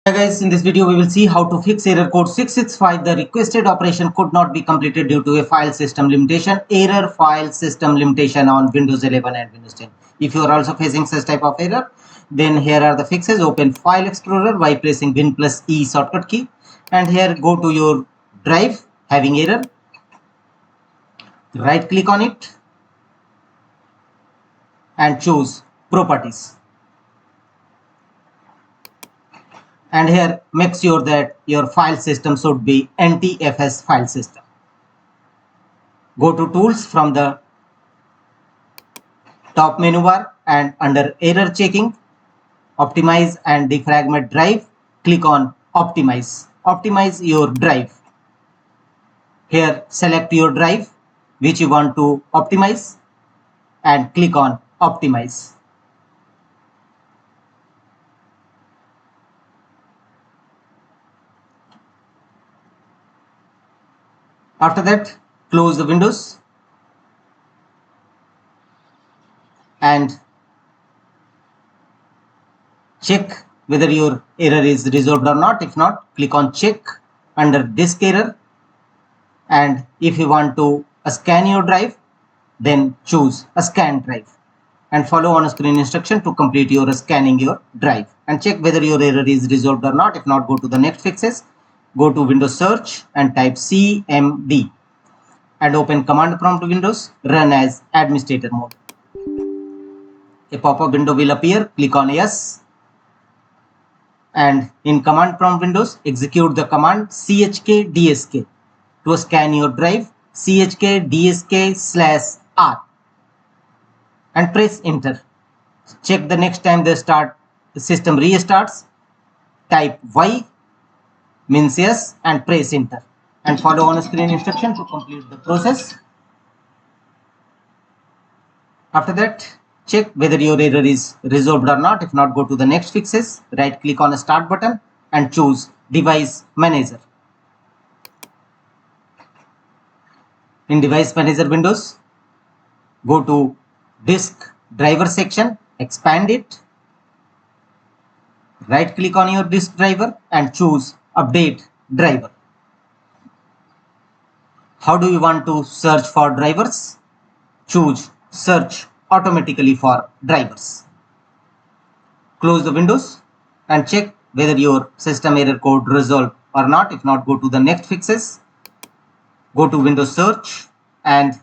Hi guys, in this video we will see how to fix error code 665. The requested operation could not be completed due to a file system limitation. Error file system limitation on Windows 11 and Windows 10. If you are also facing such type of error, then here are the fixes. Open File Explorer by pressing Win plus E shortcut key, and here go to your drive having error. Right click on it and choose Properties. And here make sure that your file system should be NTFS file system. Go to Tools from the top menu bar and under Error Checking, Optimize and Defragment Drive, click on Optimize. Optimize your drive. Here select your drive which you want to optimize and click on Optimize. After that, close the windows and check whether your error is resolved or not. If not, click on check under disk error, and if you want to scan your drive, then choose a scan drive and follow on screen instruction to complete your scanning your drive and check whether your error is resolved or not. If not, go to the next fixes. Go to Windows search and type CMD and open command prompt Windows, run as administrator mode. A pop-up window will appear. Click on yes, and in command prompt Windows, execute the command chkdsk to scan your drive, chkdsk/r, and press enter. Check the next time the system restarts, type Y means yes and press enter and follow on screen instruction to complete the process. After that, check whether your error is resolved or not. If not, go to the next fixes. Right click on the start button and choose Device Manager. In Device Manager Windows, go to Disk Driver section, expand it. Right click on your disk driver and choose Update Driver. How do you want to search for drivers? Choose Search automatically for drivers. Close the windows and check whether your system error code resolved or not. If not, go to the next fixes. Go to Windows search and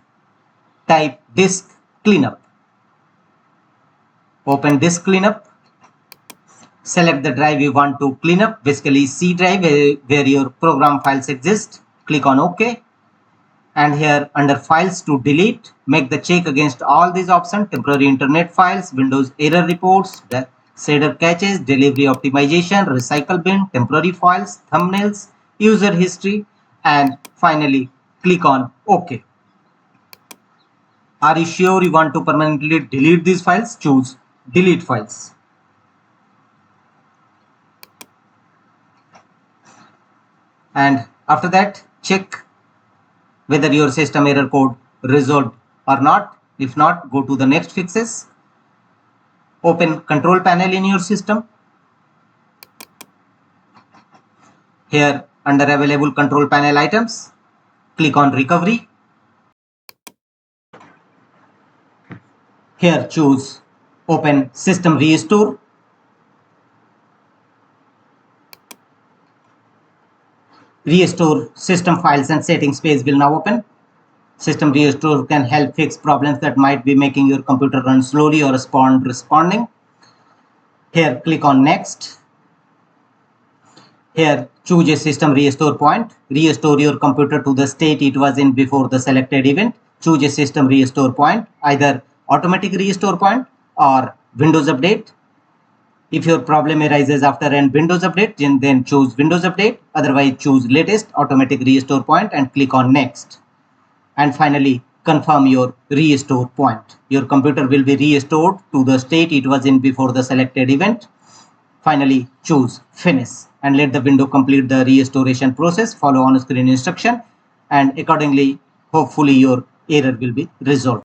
type disk cleanup. Open disk cleanup. Select the drive you want to clean up, basically C drive where your program files exist. Click on OK. And here under files to delete, make the check against all these options: temporary internet files, Windows error reports, shader caches, delivery optimization, recycle bin, temporary files, thumbnails, user history, and finally click on OK. Are you sure you want to permanently delete these files? Choose delete files. And after that, check whether your system error code resolved or not. If not, go to the next fixes. Open control panel in your system. Here under available control panel items, click on recovery. Here choose open system restore. Restore system files and settings page will now open. System restore can help fix problems that might be making your computer run slowly or responding. Here click on next. Here choose a system restore point. Restore your computer to the state it was in before the selected event. Choose a system restore point, either automatic restore point or Windows update. If your problem arises after an Windows update, then choose Windows update. Otherwise, choose latest automatic restore point and click on next. And finally, confirm your restore point. Your computer will be restored to the state it was in before the selected event. Finally, choose finish and let the window complete the restoration process. Follow on screen instruction and accordingly, hopefully your error will be resolved.